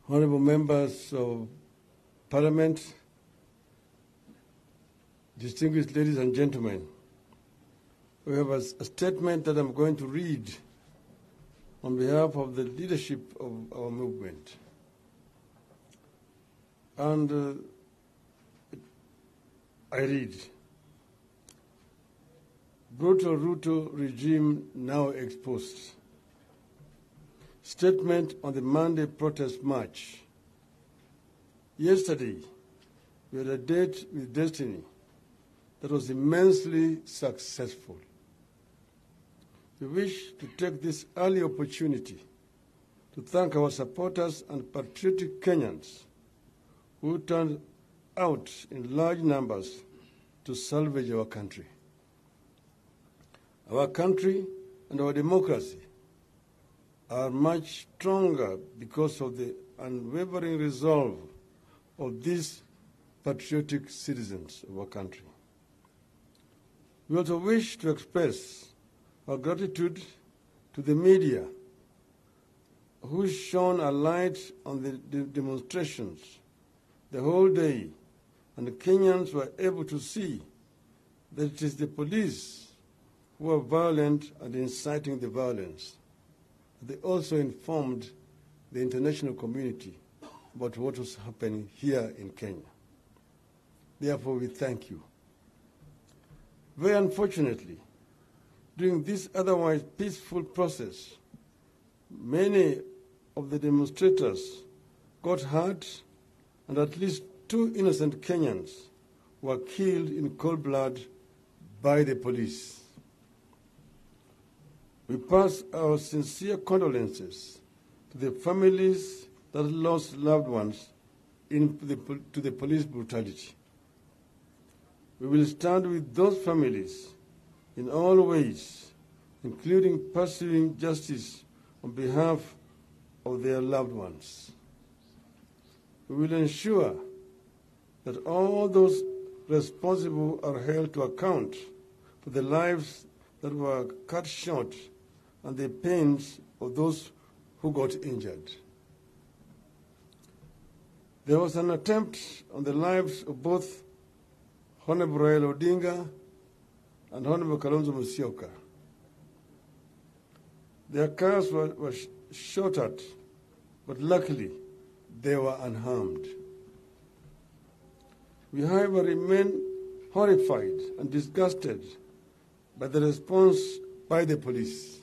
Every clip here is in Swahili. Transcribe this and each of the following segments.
Honorable members of Parliament, distinguished ladies and gentlemen, we have a statement that I'm going to read on behalf of the leadership of our movement. And I read, brutal Ruto regime now exposed. Statement on the Monday protest march. Yesterday, we had a date with destiny that was immensely successful. We wish to take this early opportunity to thank our supporters and patriotic Kenyans who turned out in large numbers to salvage our country. Our country and our democracy are much stronger because of the unwavering resolve of these patriotic citizens of our country. We also wish to express our gratitude to the media who shone a light on the demonstrations the whole day, and the Kenyans were able to see that it is the police who are violent and inciting the violence. They also informed the international community about what was happening here in Kenya. Therefore, we thank you. Very unfortunately, during this otherwise peaceful process, many of the demonstrators got hurt, and at least 2 innocent Kenyans were killed in cold blood by the police. We pass our sincere condolences to the families that lost loved ones to the police brutality. We will stand with those families in all ways, including pursuing justice on behalf of their loved ones. We will ensure that all those responsible are held to account for the lives that were cut short and the pains of those who got injured. There was an attempt on the lives of both Honorable Raila Odinga and Honorable Kalonzo Musyoka. Their cars were shot at, but luckily they were unharmed. We, however, remain horrified and disgusted by the response by the police.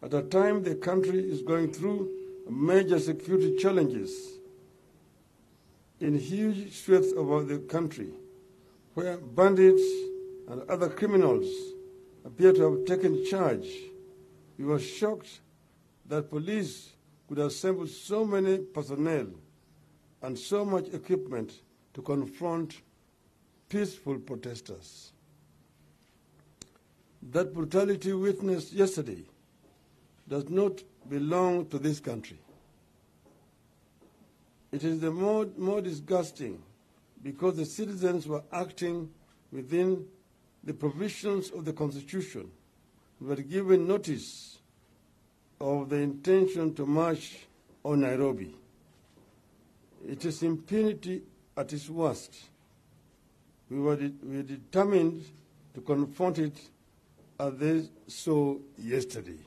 At a time the country is going through major security challenges in huge swaths of the country, where bandits and other criminals appear to have taken charge, we were shocked that police could assemble so many personnel and so much equipment to confront peaceful protesters. That brutality witnessed yesterday does not belong to this country. It is the more disgusting because the citizens were acting within the provisions of the Constitution, were given notice of the intention to march on Nairobi. It is impunity at its worst. We were determined to confront it as they saw yesterday.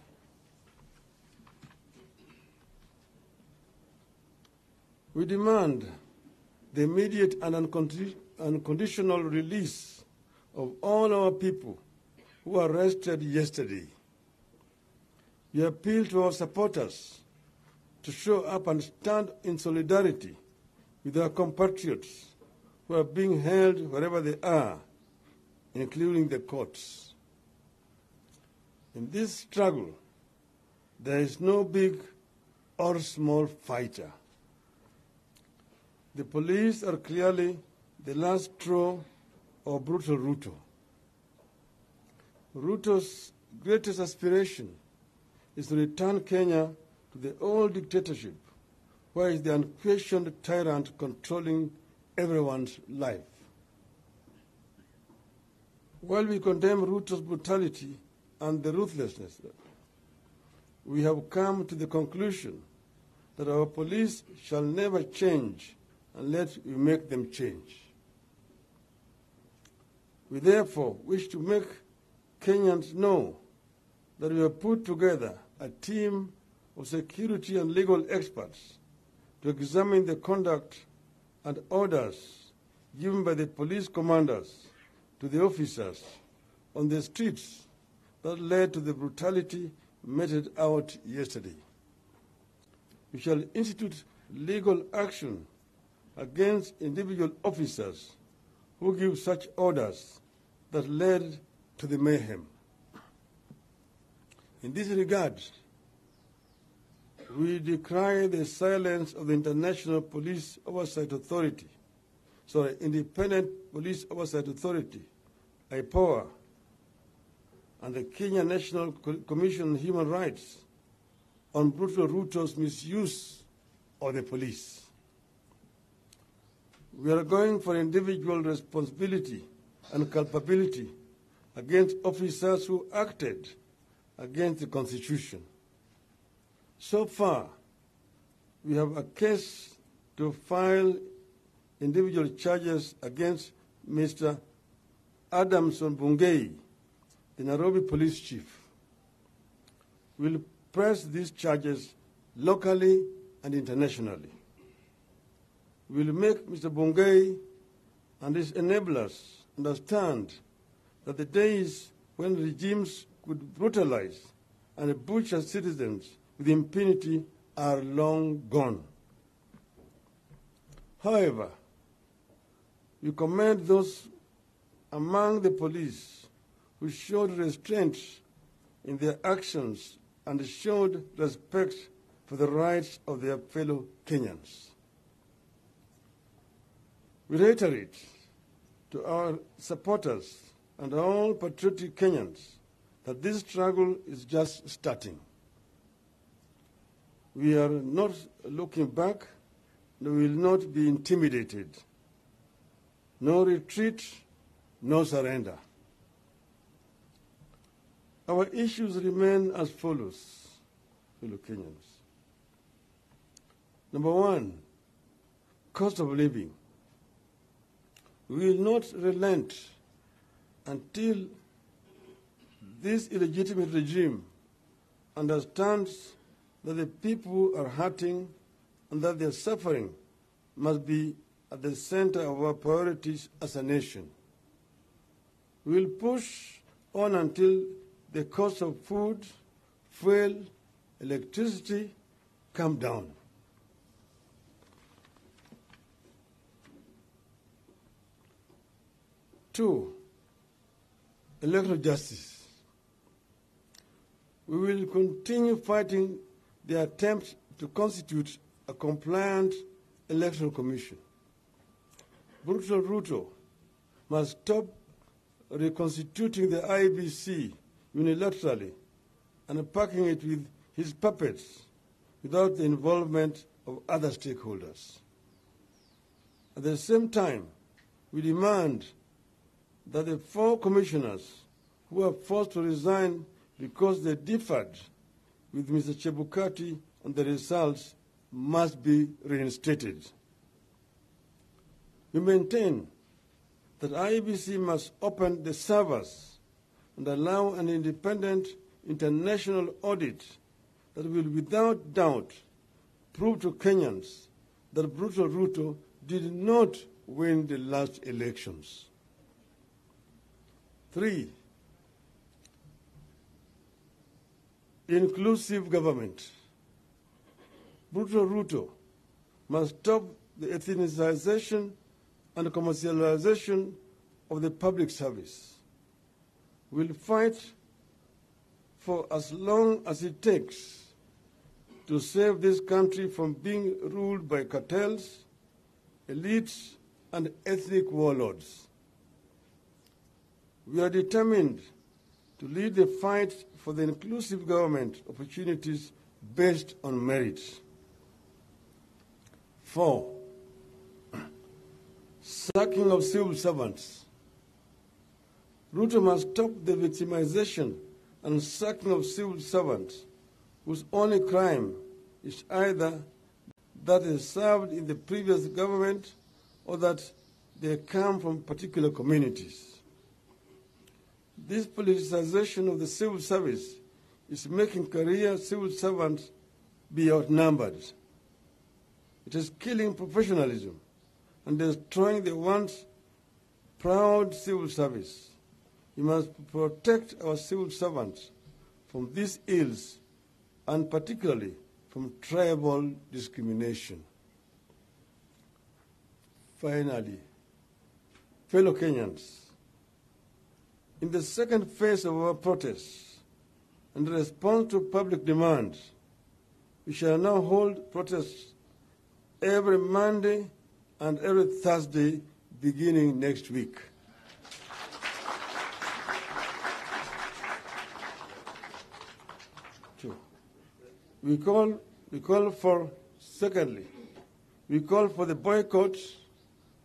We demand the immediate and unconditional release of all our people who were arrested yesterday. We appeal to our supporters to show up and stand in solidarity with our compatriots who are being held wherever they are, including the courts. In this struggle, there is no big or small fighter. The police are clearly the last straw of brutal Ruto. Ruto's greatest aspiration is to return Kenya to the old dictatorship, where he is the unquestioned tyrant controlling everyone's life. While we condemn Ruto's brutality and the ruthlessness, we have come to the conclusion that our police shall never change unless we make them change. We therefore wish to make Kenyans know that we have put together a team of security and legal experts to examine the conduct and orders given by the police commanders to the officers on the streets that led to the brutality meted out yesterday. We shall institute legal action against individual officers who give such orders that led to the mayhem. In this regard, we decry the silence of the International Police Oversight Authority, Independent Police Oversight Authority, IPOA, and the Kenya National Commission on Human Rights on brutal Ruto's misuse of the police. We are going for individual responsibility and culpability against officers who acted against the Constitution. So far, we have a case to file individual charges against Mr. Adamson Bungei, the Nairobi police chief. We'll press these charges locally and internationally. We'll make Mr. Bungei and his enablers understand that the days when regimes could brutalize and butcher citizens with impunity are long gone. However, we commend those among the police who showed restraint in their actions and showed respect for the rights of their fellow Kenyans. We reiterate to our supporters and all patriotic Kenyans that this struggle is just starting. We are not looking back, and we will not be intimidated. No retreat, no surrender. Our issues remain as follows, fellow Kenyans. Number one, cost of living. We will not relent until this illegitimate regime understands that the people are hurting and that their suffering must be at the center of our priorities as a nation. We will push on until the cost of food, fuel, electricity come down. Two, electoral justice. We will continue fighting the attempt to constitute a compliant electoral commission. Brutal Ruto must stop reconstituting the IEBC unilaterally and packing it with his puppets without the involvement of other stakeholders. At the same time, we demand that the 4 commissioners who were forced to resign because they differed with Mr. Chebukati on the results must be reinstated. We maintain that IEBC must open the servers and allow an independent international audit that will without doubt prove to Kenyans that brutal Ruto did not win the last elections. 3, inclusive government. Brutal Ruto must stop the ethnicization and commercialization of the public service. We'll fight for as long as it takes to save this country from being ruled by cartels, elites, and ethnic warlords. We are determined to lead the fight for the inclusive government opportunities based on merit. 4, sacking of civil servants. Ruto must stop the victimization and sacking of civil servants whose only crime is either that they served in the previous government or that they come from particular communities. This politicization of the civil service is making career civil servants be outnumbered. It is killing professionalism and destroying the once proud civil service. We must protect our civil servants from these ills, and particularly from tribal discrimination. Finally, fellow Kenyans, in the second phase of our protests, in response to public demand, we shall now hold protests every Monday and every Thursday beginning next week. We call for, secondly, we call for the boycott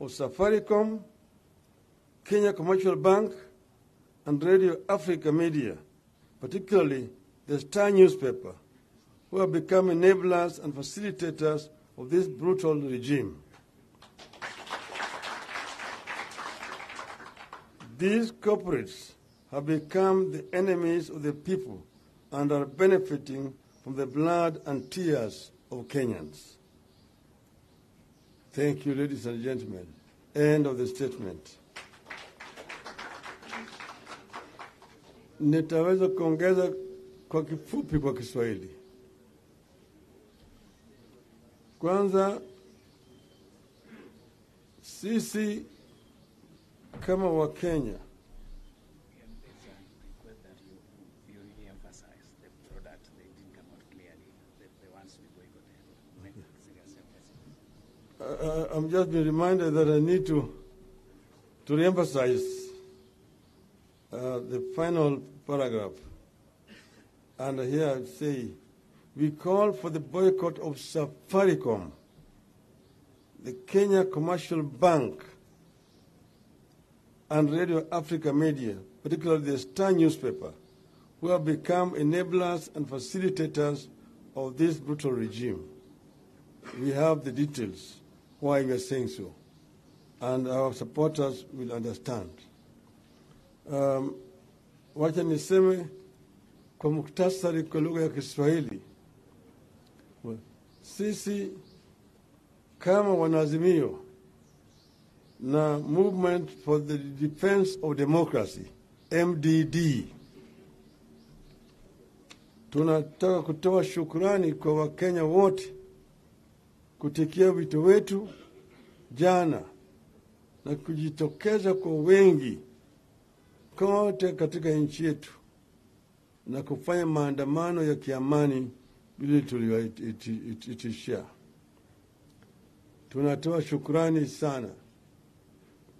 of Safaricom, Kenya Commercial Bank, and Radio Africa Media, particularly the Star newspaper, who have become enablers and facilitators of this brutal regime. These corporates have become the enemies of the people and are benefiting from the blood and tears of Kenyans. Thank you, ladies and gentlemen. End of the statement. Nitaweza kuongeza kwa kifupi kwa Kiswahili. Kwanza, sisi kama Wakenya I'm just being reminded that I need to re-emphasize the final paragraph. And here I say, we call for the boycott of Safaricom, the Kenya Commercial Bank, and Radio Africa Media, particularly the Star newspaper, who have become enablers and facilitators of this brutal regime. We have the details why we are saying so, and our supporters will understand. Wacha niseme kwa muktasari kwa lugha ya Kiswahili. Sisi kama wanaazimio na Movement for the Defense of Democracy, MDD, tunataka kutoa shukrani kwa Wakenya wote kutikia wito wetu jana na kujitokeza kwa wengi kote katika nchi yetu na kufanya maandamano ya kiamani bila tuliyoitisha. Tunatoa shukrani sana.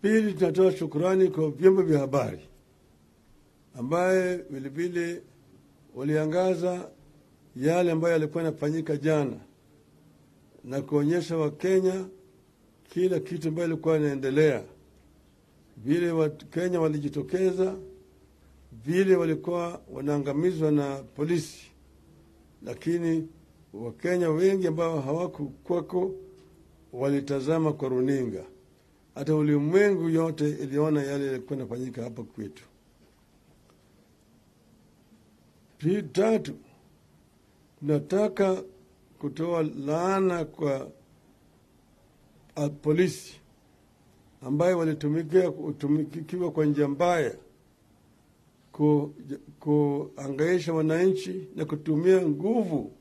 Pili, tunatoa shukrani kwa vyombo vya habari ambaye vilevile waliangaza yale ambayo yalikuwa yanafanyika jana na kuonyesha Wakenya kila kitu ambayo ilikuwa inaendelea. Vile Wakenya walijitokeza, vile walikuwa wanaangamizwa na polisi, lakini Wakenya wengi ambao hawakukwako walitazama kwa runinga. Hata ulimwengu yote iliona yale yalikuwa yanafanyika hapa kwetu. Tatu, nataka kutoa laana kwa polisi ambaye walitumikiwa kwa njia mbaya kuangaisha wananchi na kutumia nguvu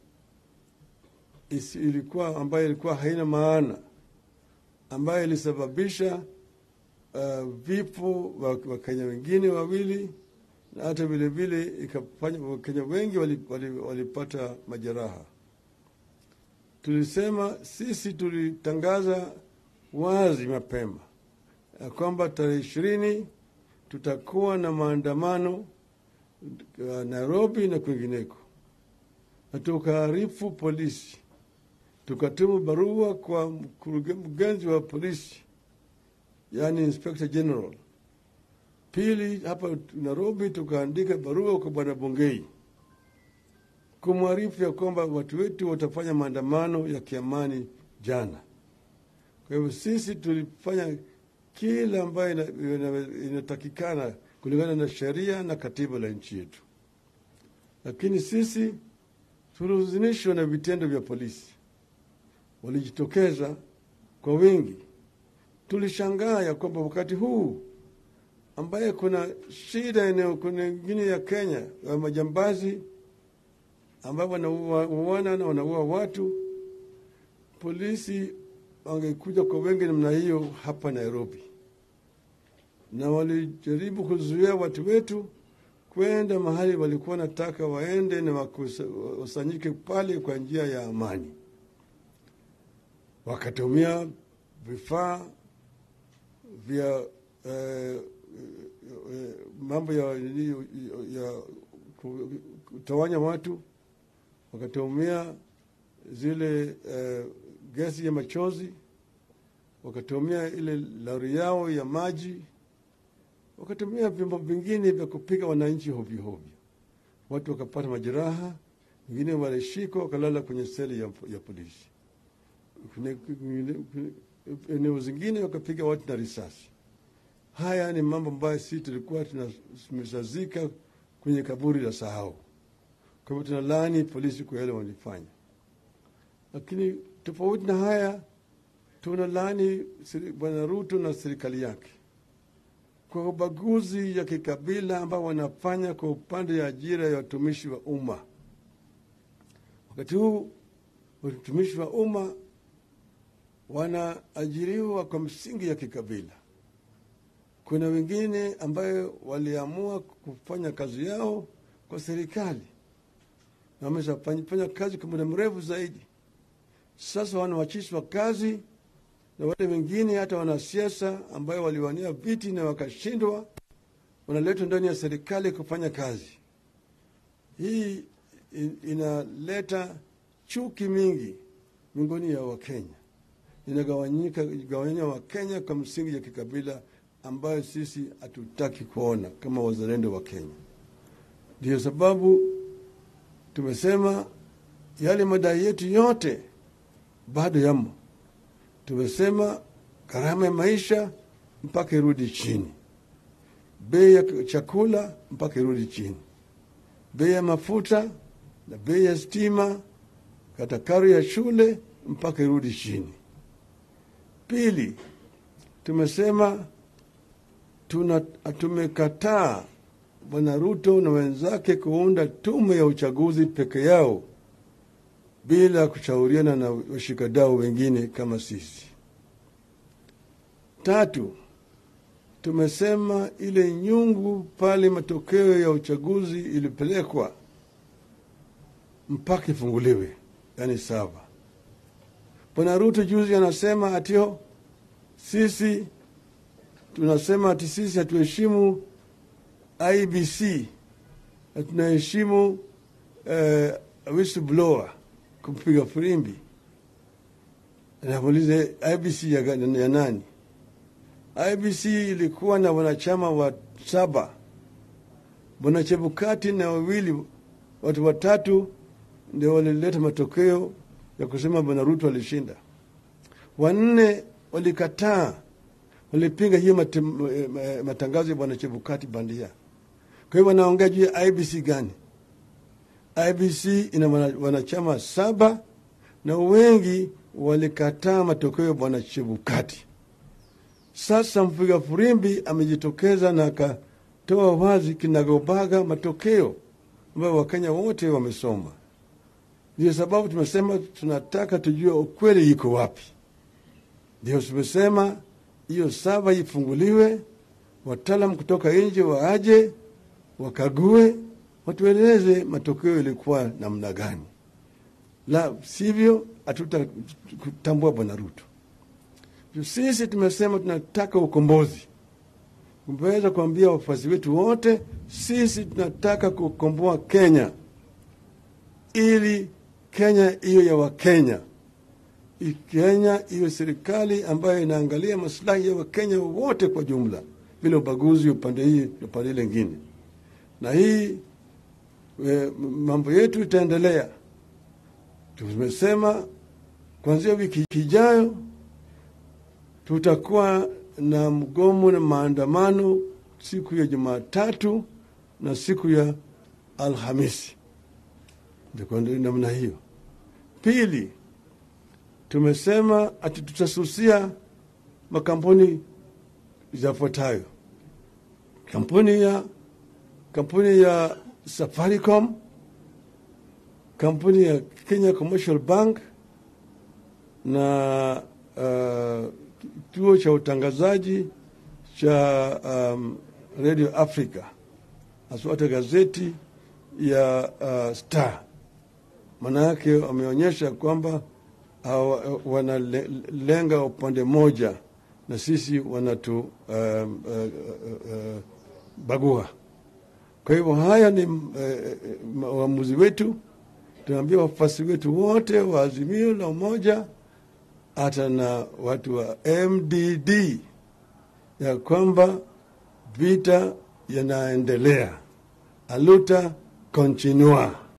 ambayo ilikuwa haina maana, ambayo ilisababisha vifo wa Kenya wengine wawili, na hata vile vile ikafanya Wakenya wengi walipata majeraha. Tulisema sisi tulitangaza wazi mapema kwamba tarehe 20 tutakuwa na maandamano Nairobi na kwingineko. Na tukaarifu polisi, tukatuma barua kwa mkurugenzi wa polisi, yani Inspector General. Pili, hapa Nairobi tukaandika barua kwa Bwana Bungei kumwarifu ya kwamba watu wetu watafanya maandamano ya kiamani jana. Kwa hivyo sisi tulifanya kila ambayo inatakikana kulingana na sheria na katiba la nchi yetu, lakini sisi tulihuzunishwa na vitendo vya polisi. Walijitokeza kwa wingi. Tulishangaa ya kwamba wakati huu ambaye kuna shida eneo kuna ingine ya Kenya ya majambazi ambao wanauana na wanaua watu, polisi wangekuja kwa wengi namna hiyo hapa Nairobi, na walijaribu kuzuia watu wetu kwenda mahali walikuwa nataka waende na wakusanyike pale kwa njia ya amani. Wakatumia vifaa vya mambo ya kutawanya watu, wakatumia zile gesi ya machozi, wakatumia ile lori yao ya maji, wakatumia vyombo vingine vya kupiga wananchi hovyo hovyo. Watu wakapata majeraha, wengine walishikwa wakalala kwenye seli ya polisi. Eneo zingine wakapiga watu na risasi. Haya ni mambo ambayo sisi tulikuwa tumesazika kwenye kaburi la sahau. Kwa hivyo tunalaani polisi kwa yale walifanya. Lakini tofauti na haya, tunalaani Bwana Ruto na serikali yake kwa ubaguzi ya kikabila ambao wanafanya kwa upande ya ajira ya watumishi wa umma. Wakati huu watumishi wa umma wanaajiriwa kwa msingi ya kikabila. Kuna wengine ambayo waliamua kufanya kazi yao kwa serikali na wameshafanya kazi kwa muda mrefu zaidi. Sasa wanawachishwa kazi, na wale wengine hata wanasiasa ambayo waliwania viti na wakashindwa wanaletwa ndani ya serikali kufanya kazi. Hii inaleta chuki mingi miongoni ya Wakenya. Inagawanya Wakenya kwa msingi ya kikabila ambayo sisi hatutaki kuona kama wazalendo wa Kenya. Ndio sababu tumesema yale madai yetu yote bado yamo. Tumesema gharama ya maisha mpaka irudi chini, bei ya chakula mpaka irudi chini, bei ya mafuta na bei ya stima, hata karo ya shule mpaka irudi chini. Pili, tumesema tumekataa Bwana Ruto na wenzake kuunda tume ya uchaguzi peke yao bila kushauriana na washikadau wengine kama sisi. Tatu, tumesema ile nyungu pale matokeo ya uchaguzi ilipelekwa mpaka ifunguliwe, yani saba. Bwana Ruto juzi anasema atio sisi tunasema ati sisi hatuheshimu IBC, tunaheshimu whistleblower kupiga firimbi. Anamuuliza IBC ya nani? IBC ilikuwa na wanachama wa 7. Bwana Chebukati na watu watatu ndio walileta matokeo ya kusema Bwana Ruto alishinda. 4 walikataa, walipinga hiyo matangazo ya Bwana Chebukati bandia. Kwa hivyo wanaongea juu ya IBC gani? IBC ina wanachama 7 na wengi walikataa matokeo ya Bwana Chebukati. Sasa mpiga firimbi amejitokeza na akatoa wazi kinagobaga matokeo ambayo Wakenya wote wamesoma. Ndio sababu tumesema tunataka tujue ukweli iko wapi. Ndio tumesema hiyo 7 ifunguliwe, wataalamu kutoka nje waaje, wakague, watueleze matokeo ilikuwa namna gani. La sivyo hatutatambua Bwana Ruto. Sisi tumesema tunataka ukombozi. Tumeweza kuambia wafuasi wetu wote, sisi tunataka kukomboa Kenya, ili Kenya hiyo ya Wakenya. Kenya hiyo serikali ambayo inaangalia maslahi ya Wakenya wote kwa jumla, bila ubaguzi upande hii na upande lingine. Na hii mambo yetu itaendelea. Tumesema kuanzia wiki ijayo tutakuwa na mgomo na maandamano siku ya Jumatatu na siku ya Alhamisi. Ndio namna hiyo. Pili, tumesema ati tutasusia makampuni yafuatayo. Kampuni ya Safaricom, kampuni ya Kenya Commercial Bank na kituo cha utangazaji cha Radio Africa, hata gazeti ya Star. Maana yake wameonyesha kwamba wanalenga upande moja na sisi wanatu bagua. Kwa hivyo haya ni uamuzi wetu. Tunaambia wafuasi wetu wote wa Azimio la Umoja, hata na watu wa MDD, ya kwamba vita yanaendelea. Aluta continua.